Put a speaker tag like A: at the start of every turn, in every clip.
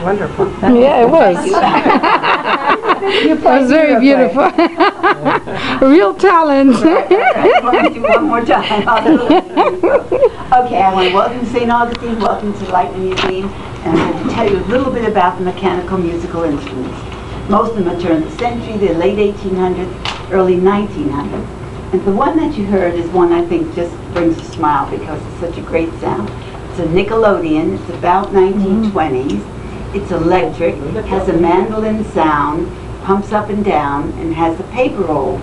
A: wonderful.
B: Yeah, it was. It was very beautiful. Real talent.
C: I want to do one more time. Okay, I want to welcome St. Augustine, welcome to the Lightning Museum, and I'm going to tell you a little bit about the mechanical musical instruments. Most of them are turn of the century, they're late 1800s, early 1900s. And the one that you heard is one I think just brings a smile because it's such a great sound. It's a Nickelodeon, it's about 1920s. It's electric, has a mandolin sound, pumps up and down, and has a paper roll.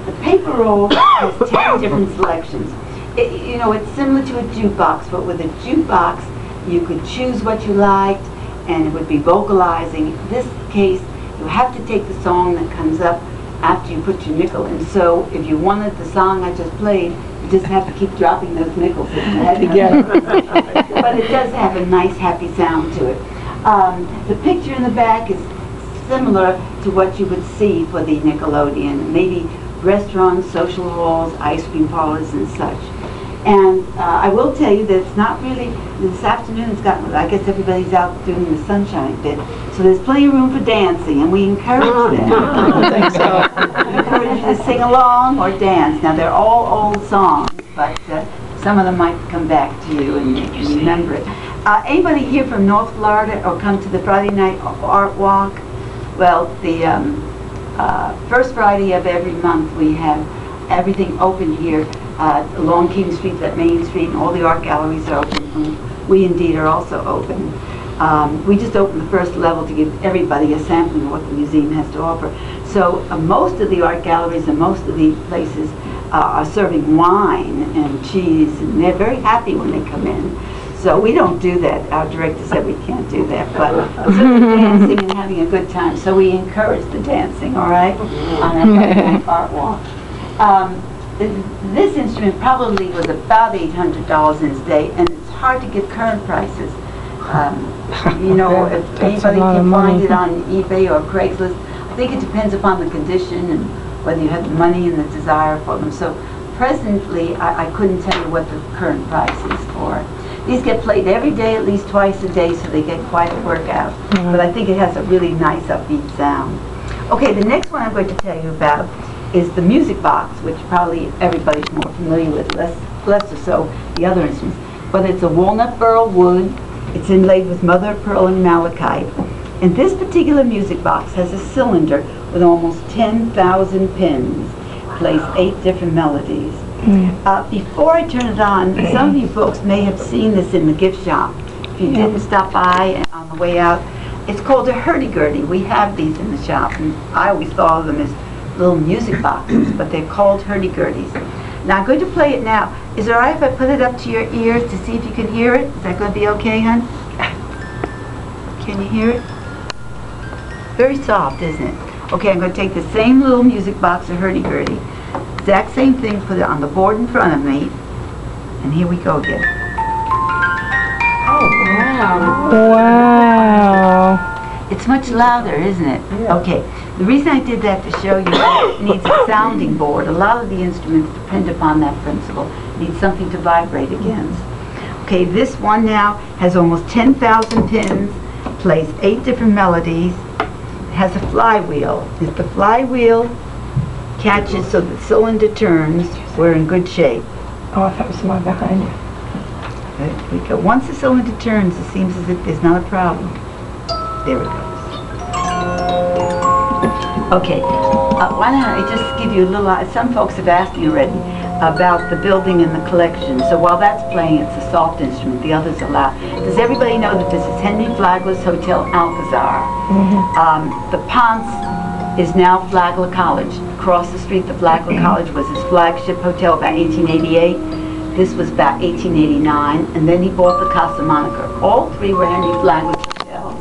C: The paper roll has 10 different selections. You know, it's similar to a jukebox, but with a jukebox, you could choose what you liked, and it would be vocalizing. In this case, you have to take the song that comes up after you put your nickel in. So if you wanted the song I just played, you just have to keep dropping those nickels in your head together. But it does have a nice, happy sound to it. The picture in the back is similar to what you would see for the Nickelodeon, maybe restaurants, social halls, ice cream parlors, and such. And I will tell you that it's not really, this afternoon it's got, I guess everybody's out doing the sunshine bit, so there's plenty of room for dancing, and we encourage them.
A: I think so.
C: We encourage you to sing along or dance. Now they're all old songs, but some of them might come back to you and you can remember it. Anybody here from North Florida or come to the Friday night art walk? Well, the first Friday of every month we have everything open here along King Street, that Main Street, and all the art galleries are open. And we indeed are also open. We just opened the first level to give everybody a sampling of what the museum has to offer. So most of the art galleries and most of the places are serving wine and cheese, and they're very happy when they come in. So we don't do that. Our director said we can't do that, but certainly dancing and having a good time. So we encourage the dancing, all right, on that Friday night art walk. This instrument probably was about $800 in its day, and it's hard to get current prices. You know, if anybody can find it on eBay or Craigslist, I think it depends upon the condition and whether you have the money and the desire for them. So presently, I couldn't tell you what the current price is for it. These get played every day, at least twice a day, so they get quite a workout. But I think it has a really nice upbeat sound. Okay, the next one I'm going to tell you about is the music box, which probably everybody's more familiar with, less or so the other instruments. But it's a walnut burl wood, it's inlaid with mother of pearl and malachite. And this particular music box has a cylinder with almost 10,000 pins, plays 8 different melodies. Before I turn it on, some of you folks may have seen this in the gift shop. If you didn't stop by on the way out, it's called a hurdy-gurdy. We have these in the shop, and I always thought of them as little music boxes, but they're called hurdy-gurdies. Now I'm going to play it now. Is it alright if I put it up to your ears to see if you can hear it? Is that going to be okay, hon? Can you hear it? Very soft, isn't it? Okay, I'm going to take the same little music box of hurdy-gurdy. Exact same thing, put it on the board in front of me, and here we go again.
A: Oh, wow.
B: Wow.
C: It's much louder, isn't it?
A: Yeah.
C: Okay, the reason I did that to show you that it needs a sounding board. A lot of the instruments depend upon that principle. It needs something to vibrate against. Okay, this one now has almost 10,000 pins, plays 8 different melodies, has a flywheel. If the flywheel catches so the cylinder turns, we're in good shape.
B: Oh, I thought it was somebody behind you.
C: There we go. Once the cylinder turns, it seems as if there's not a problem. There it goes. Okay, why don't I just give you a little, some folks have asked me already about the building and the collection. So while that's playing, it's a soft instrument, the others are loud. Does everybody know that this is Henry Flagler's Hotel Alcazar? The Ponce is now Flagler College. Across the street, the Flagler College was his flagship hotel about 1888. This was about 1889, and then he bought the Casa Monica. All 3 were Henry Flagler's hotels.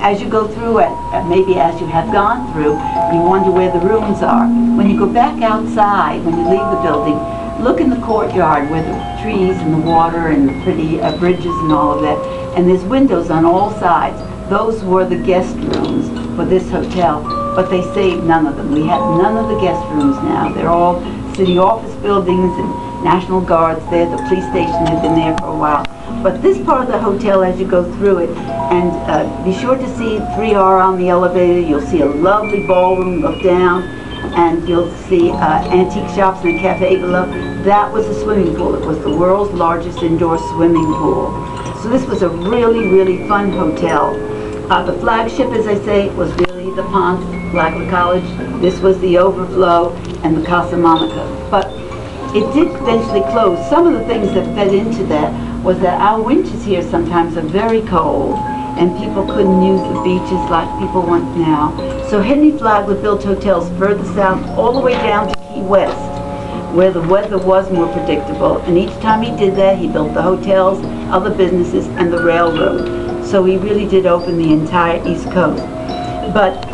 C: As you go through it, maybe as you have gone through, you wonder where the rooms are. When you go back outside, when you leave the building, look in the courtyard where the trees and the water and the pretty bridges and all of that, and there's windows on all sides. Those were the guest rooms for this hotel, but they saved none of them. We have none of the guest rooms now. They're all city office buildings and National Guards there. The police station had been there for a while. But this part of the hotel, as you go through it, and be sure to see 3R on the elevator. You'll see a lovely ballroom, look down, and you'll see antique shops and a cafe below. That was a swimming pool. It was the world's largest indoor swimming pool. So this was a really, really fun hotel. The flagship, as I say, was really the Pond, Flagler College. This was the Overflow and the Casa Monica. But it did eventually close. Some of the things that fed into that was that our winters here sometimes are very cold, and people couldn't use the beaches like people want now. So Henry Flagler built hotels further south, all the way down to Key West, where the weather was more predictable. And each time he did that, he built the hotels, other businesses, and the railroad. So he really did open the entire East Coast. But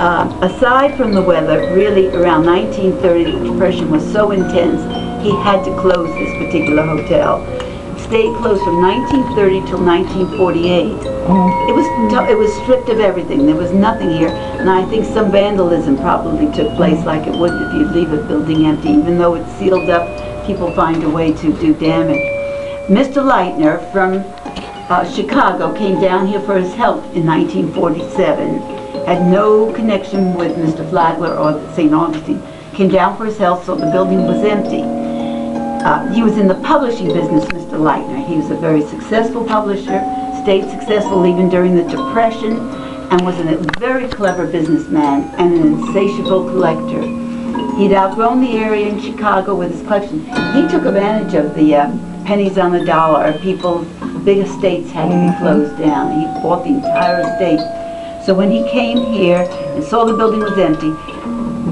C: aside from the weather, really around 1930, the Depression was so intense, he had to close this particular hotel. It stayed closed from 1930 till 1948. It was stripped of everything. There was nothing here. And I think some vandalism probably took place, like it would if you leave a building empty. Even though it's sealed up, people find a way to do damage. Mr. Leitner from Chicago came down here for his health in 1947. Had no connection with Mr. Flagler or St. Augustine. Came down for his health, so the building was empty. He was in the publishing business, Mr. Leitner. He was a very successful publisher, stayed successful even during the Depression, and was a very clever businessman and an insatiable collector. He'd outgrown the area in Chicago with his collection. He took advantage of the pennies on the dollar. People's big estates had to be closed down. He bought the entire estate. So when he came here and saw the building was empty,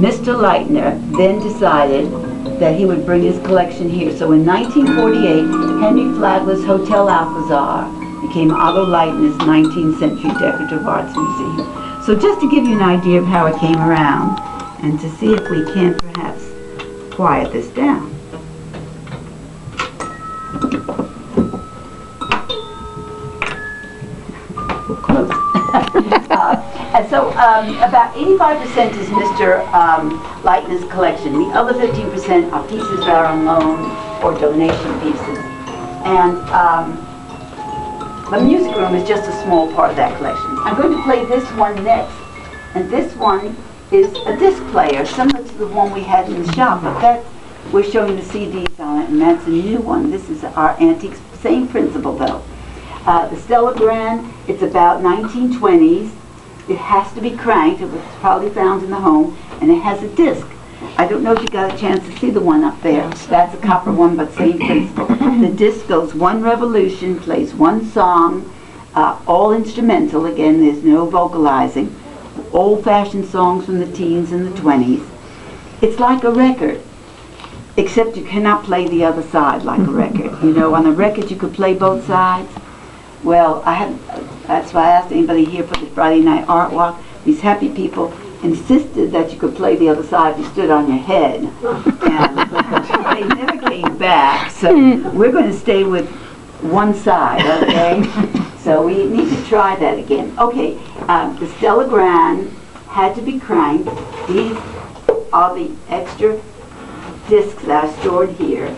C: Mr. Leitner then decided that he would bring his collection here. So in 1948, Henry Flagler's Hotel Alcazar became Otto Leitner's 19th Century Decorative Arts Museum. So just to give you an idea of how it came around, and to see if we can perhaps quiet this down. Close. And so about 85% is Mr. Leitner's collection. The other 15% are pieces that are on loan or donation pieces. And the music room is just a small part of that collection. I'm going to play this one next. And this one is a disc player, similar to the one we had in the shop, but that's, we're showing the CDs on it, and that's a new one. This is our antiques, same principle though. The Stella Grand, it's about 1920s. It has to be cranked. It was probably found in the home, and it has a disc. I don't know if you got a chance to see the one up there. That's a copper one, but same principle. The disc goes one revolution, plays one song, all instrumental. Again, there's no vocalizing. Old-fashioned songs from the teens and the 20s. It's like a record, except you cannot play the other side like a record. You know, on a record you could play both sides. Well, that's why I asked anybody here for the Friday night art walk. These happy people insisted that you could play the other side if you stood on your head. And they never came back, so we're going to stay with one side, okay? So we need to try that again. Okay, the Stella Grand had to be cranked. These are the extra discs that are stored here.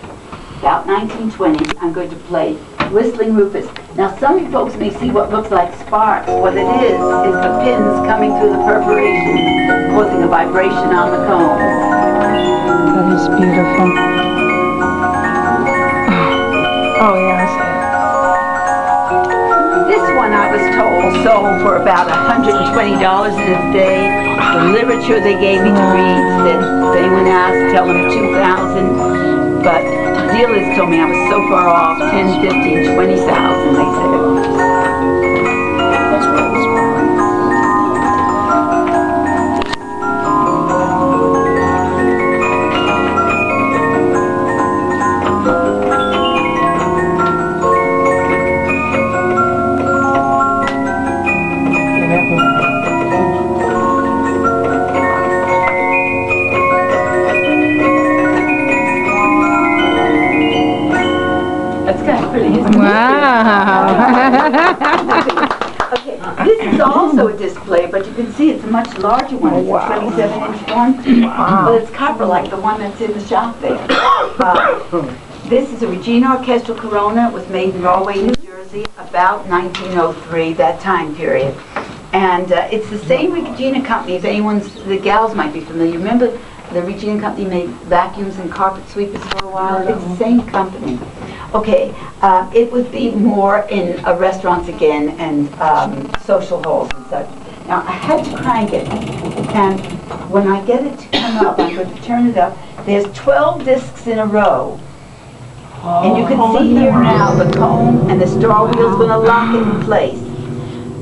C: About 1920s, I'm going to play Whistling Rufus. Now some folks may see what looks like sparks. What it is the pins coming through the perforation, causing a vibration on the combs.
B: That is beautiful. Oh yes.
C: This one, I was told, sold for about $120 in its day. The literature they gave me to read said, if anyone asked, tell them $2,000. But dealers told me I was so far off, 10, 15, 20,000, they said.
B: Wow.
C: Okay, this is also a display, but you can see it's a much larger one. It's a 27-inch one, but it's copper like the one that's in the shop there. This is a Regina Orchestral Corona. It was made in Rahway, New Jersey. Jersey, about 1903, that time period. And it's the same Regina company, if the gals might be familiar. Remember the Regina company made vacuums and carpet sweepers for a while? It's the same company. Okay, it would be more in restaurants again and social halls and such. Now, I had to crank it, and when I get it to come up, I'm going to turn it up. There's 12 discs in a row. And you can see here now the comb and the straw wheel's going to lock it in place.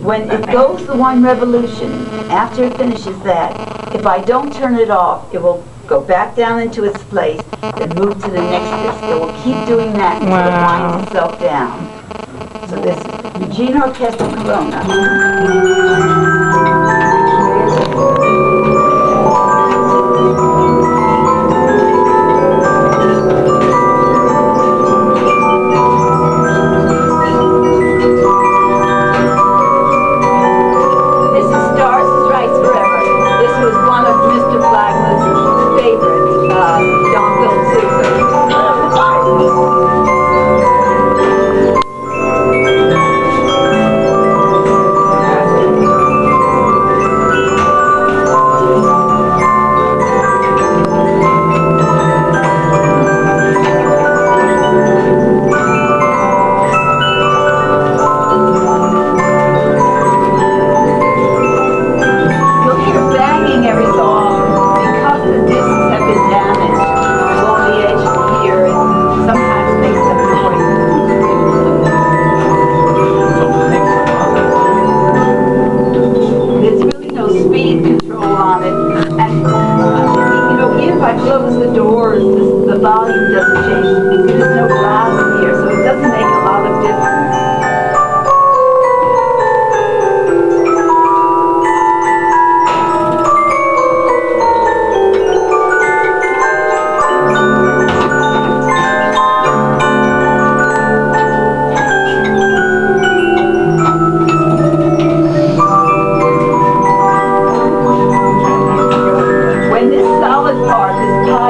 C: When it goes the one revolution, after it finishes that, if I don't turn it off, it will go back down into its place, then move to the next disc. It will keep doing that until it winds itself down. So this is Regina Orchestra Corona.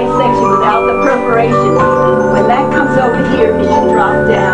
C: Section without the perforation, when that comes over here, it should drop down.